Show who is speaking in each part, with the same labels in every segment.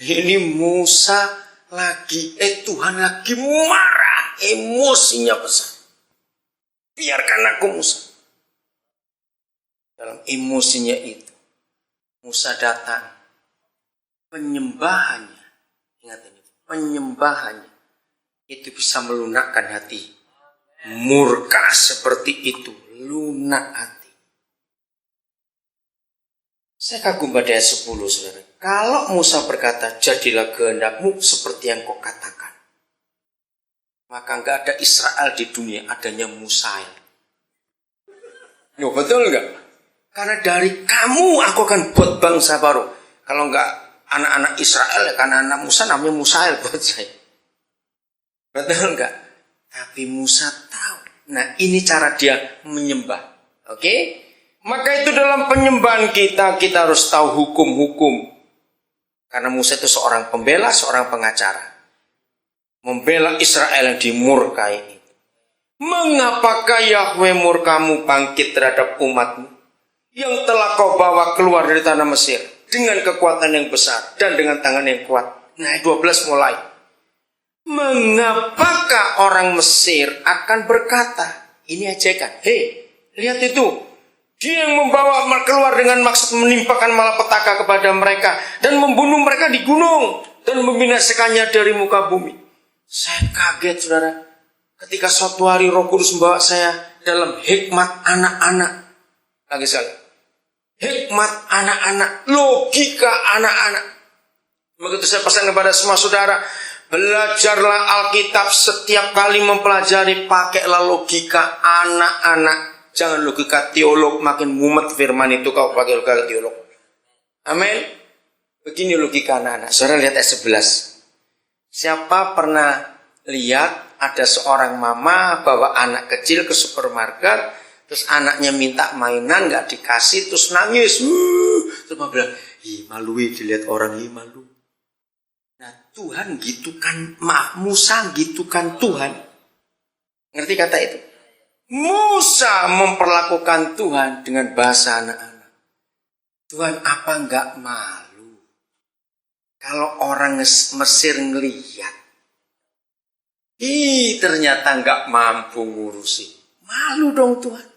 Speaker 1: Ini Musa Tuhan lagi marah, emosinya besar. Biarkan aku Musa. Dalam emosinya itu, Musa datang. Penyembahannya, ingat ini, penyembahannya itu bisa melunakkan hati. Murka seperti itu, lunak hati. Saya kagum pada ayat 10, saudara. Kalau Musa berkata, jadilah kehendakmu seperti yang kau katakan, maka enggak ada Israel di dunia, adanya Musail. Betul enggak? Karena dari kamu aku akan buat bangsa baru. Kalau enggak anak-anak Israel, karena anak Musa namanya Musail buat saya. Betul enggak? Tapi Musa tahu. Nah, ini cara dia menyembah. Oke? Maka itu dalam penyembahan kita harus tahu hukum-hukum. Karena Musa itu seorang pembela, seorang pengacara. Membela Israel yang dimurkai itu. Mengapakah Yahweh murkamu bangkit terhadap umatmu yang telah kau bawa keluar dari tanah Mesir dengan kekuatan yang besar dan dengan tangan yang kuat? Nah, 12 mulai. Mengapakah orang Mesir akan berkata, ini ajakan, hei, lihat itu, dia yang membawa keluar dengan maksud menimpakan malapetaka kepada mereka dan membunuh mereka di gunung dan membinasakannya dari muka bumi. Saya kaget, saudara, ketika suatu hari Roh Kudus membawa saya dalam hikmat anak-anak. Lagi sekali, hikmat anak-anak, logika anak-anak. Begitu saya pesan kepada semua saudara, belajarlah Alkitab, setiap kali mempelajari pakailah logika anak-anak. Jangan logika teolog, makin mumet firman itu kau pakai logika teolog. Amin. Begini logika anak-anak. Saudara lihat ayat 11. Siapa pernah lihat ada seorang mama bawa anak kecil ke supermarket, terus anaknya minta mainan gak dikasih, terus nangis. Terus mama bilang, malu dilihat orang, malu. Nah, Tuhan gitu kan, Musa gitu kan Tuhan. Ngerti kata itu? Musa memperlakukan Tuhan dengan bahasa anak-anak. Tuhan apa enggak malu kalau orang Mesir ngelihat, ternyata enggak mampu ngurusi. Malu dong Tuhan.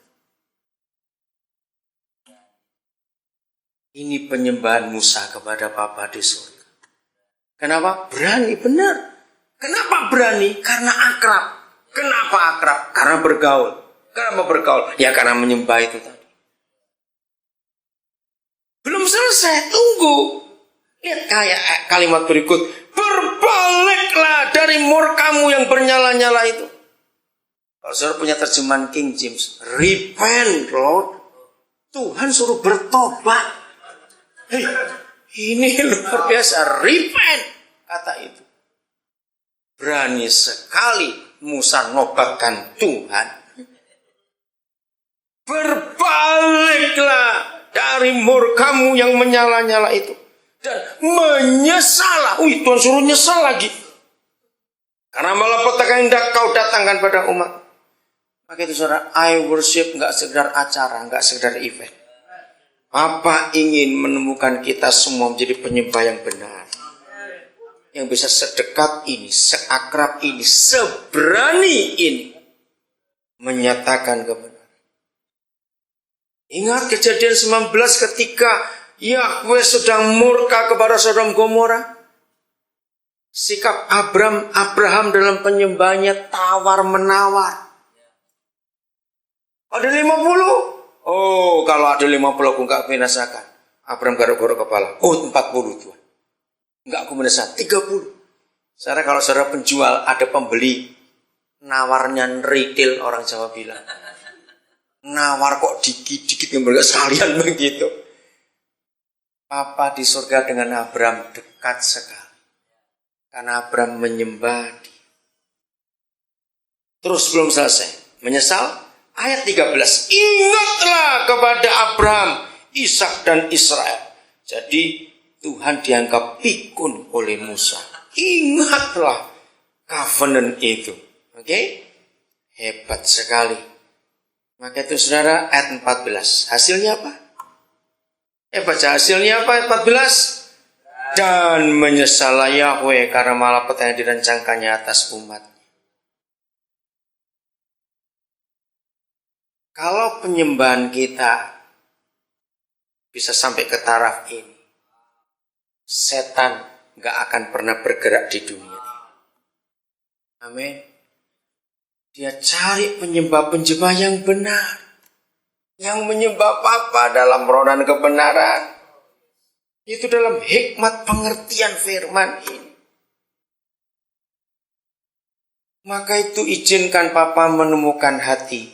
Speaker 1: Ini penyembahan Musa kepada Bapa di surga. Kenapa? Berani, benar. Kenapa berani? Karena akrab. Kenapa akrab? Karena bergaul. Kenapa bergaul? Ya karena menyembah itu tadi. Belum selesai, tunggu. Lihat kayak kalimat berikut. Berbaliklah dari murkamu yang bernyala-nyala itu. Kalau saudara punya terjemahan King James, repent Lord. Tuhan suruh bertobat. Ini luar biasa, repent, kata itu. Berani sekali Musa nobatkan Tuhan. Berbaliklah dari murkamu yang menyala-nyala itu. Dan menyesal. Tuhan suruh nyesal lagi. Karena malapetaka yang kau datangkan pada umat. Maka itu saudara, I worship gak sekedar acara, gak sekedar event. Bapa ingin menemukan kita semua menjadi penyembah yang benar. Yang bisa sedekat ini, seakrab ini, seberani ini menyatakan kebenaran. Ingat kejadian 19 ketika Yahweh sedang murka kepada Sodom Gomora. Sikap Abraham dalam penyembahannya tawar-menawar. Ada 50. Kalau ada 50 aku enggak binasakan. Abraham garuk-garuk kepala. 40 Tuhan. Enggak aku binasakan. 30. Sekarang kalau saudara penjual, ada pembeli, nawarnya retail, orang Jawa bilang. Nawar kok dikit-dikit, enggak sekalian begitu. Papa di surga dengan Abraham dekat sekali. Karena Abraham menyembah dia. Terus belum selesai. Menyesal? Ayat 13, ingatlah kepada Abraham, Ishak dan Israel. Jadi Tuhan dianggap pikun oleh Musa. Ingatlah covenant itu. Oke? Hebat sekali. Maka itu saudara ayat 14. Hasilnya apa? Baca hasilnya apa ayat 14? Dan menyesallah Yahweh karena malapetaka yang dirancangkannya atas umat. Kalau penyembahan kita bisa sampai ke taraf ini, setan gak akan pernah bergerak di dunia ini. Amin. Dia cari penyembah-penyembah yang benar, yang menyembah Bapa dalam roh dan kebenaran. Itu dalam hikmat pengertian firman ini. Maka itu izinkan Papa menemukan hati,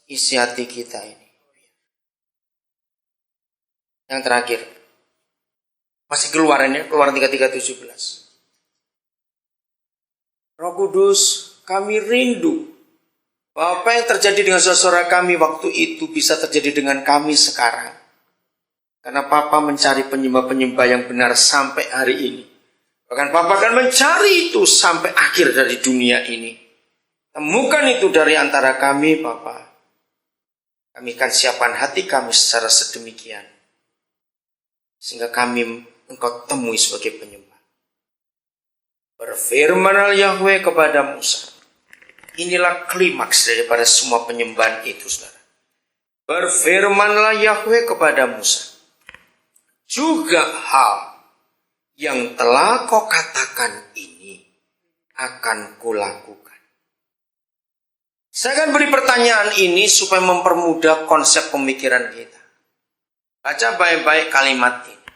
Speaker 1: isi hati kita ini. Yang terakhir, masih keluarannya, Keluaran 33:17. Roh Kudus, kami rindu bahwa apa yang terjadi dengan saudara kami waktu itu bisa terjadi dengan kami sekarang. Karena Papa mencari penyembah-penyembah yang benar sampai hari ini. Bahkan Papa akan mencari itu sampai akhir dari dunia ini. Temukan itu dari antara kami, Papa. Kami akan siapkan hati kami secara sedemikian. Sehingga kami engkau temui sebagai penyembah. Berfirmanlah Yahweh kepada Musa. Inilah klimaks daripada semua penyembahan itu, saudara. Berfirmanlah Yahweh kepada Musa. Juga hal yang telah kau katakan ini akan kulakukan. Saya akan beri pertanyaan ini supaya mempermudah konsep pemikiran kita. Baca baik-baik kalimat ini.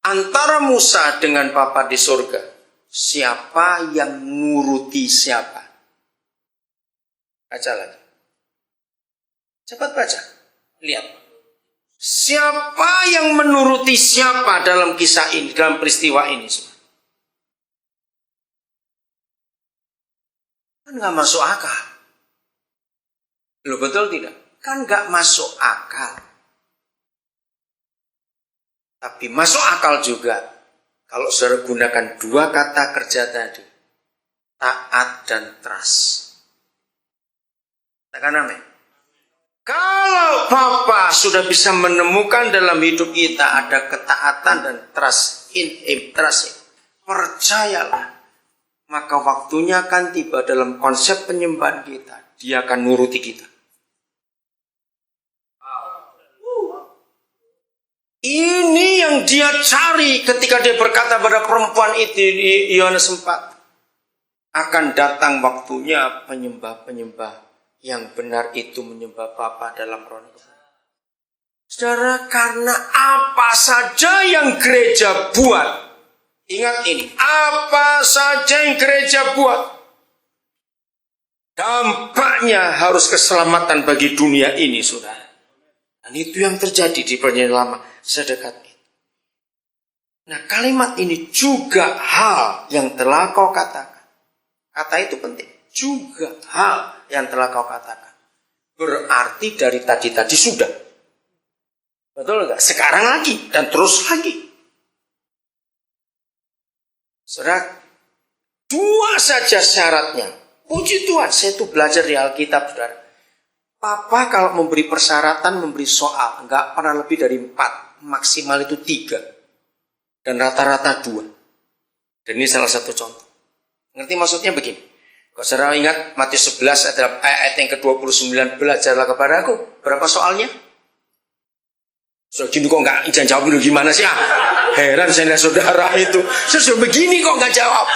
Speaker 1: Antara Musa dengan Bapa di surga, siapa yang nuruti siapa? Baca lagi. Cepat baca. Lihat. Siapa yang menuruti siapa dalam kisah ini, dalam peristiwa ini? Kan gak masuk akal. Loh, betul tidak? Kan gak masuk akal. Tapi masuk akal juga kalau saudara gunakan dua kata kerja tadi. Taat dan trust. Katakan amin. Kalau Bapa sudah bisa menemukan dalam hidup kita ada ketaatan dan trust in him, percayalah, maka waktunya akan tiba dalam konsep penyembahan kita. Dia akan nuruti kita. Ini yang dia cari ketika dia berkata pada perempuan itu di Yohanes 4. Akan datang waktunya penyembah-penyembah yang benar itu menyembah Bapa dalam roh. Saudara, karena apa saja yang gereja buat, ingat ini, apa saja yang gereja buat, dampaknya harus keselamatan bagi dunia ini, saudara. Dan itu yang terjadi di Perjanjian Lama sedekat itu. Nah, kalimat ini juga hal yang telah kau katakan. Kata itu penting. Juga hal yang telah kau katakan. Berarti dari tadi sudah. Betul enggak? Sekarang lagi dan terus lagi. Saudara, dua saja syaratnya. Puji Tuhan, saya tuh belajar di Alkitab, saudara. Papa kalau memberi persyaratan, memberi soal, enggak pernah lebih dari 4. Maksimal itu 3. Dan rata-rata 2. Dan ini salah satu contoh. Ngerti maksudnya begini. Kalau saudara ingat Matius 11 ayat yang ke-29, belajarlah kepada aku. Berapa soalnya? Soal gini kok enggak jawab dulu, gimana sih? Heran saya saudara itu. Sudah begini kok enggak jawab.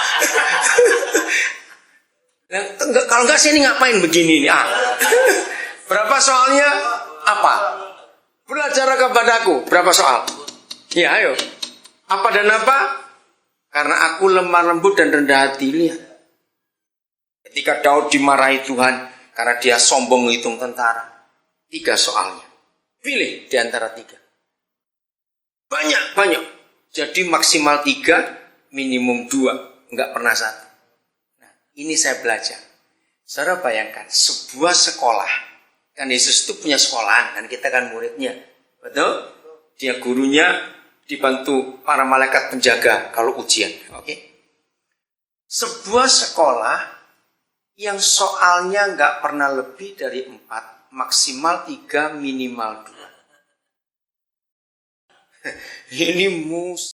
Speaker 1: Kalau enggak sih ini ngapain begini nih? Berapa soalnya? Apa? Belajarlah kepadaku. Berapa soal? Ya ayo. Apa dan apa? Karena aku lemah lembut dan rendah hati. Lihat. Ketika Daud dimarahi Tuhan karena dia sombong menghitung tentara. 3 soalnya. Pilih di antara 3. Banyak. Jadi maksimal 3, minimum 2. Enggak pernah 1. Nah, ini saya belajar. Saudara bayangkan, sebuah sekolah. Kan Yesus itu punya sekolahan, kan kita kan muridnya. Betul? Dia gurunya, dibantu para malaikat penjaga kalau ujian. Oke? Sebuah sekolah yang soalnya nggak pernah lebih dari 4, maksimal 3, minimal 2. Ini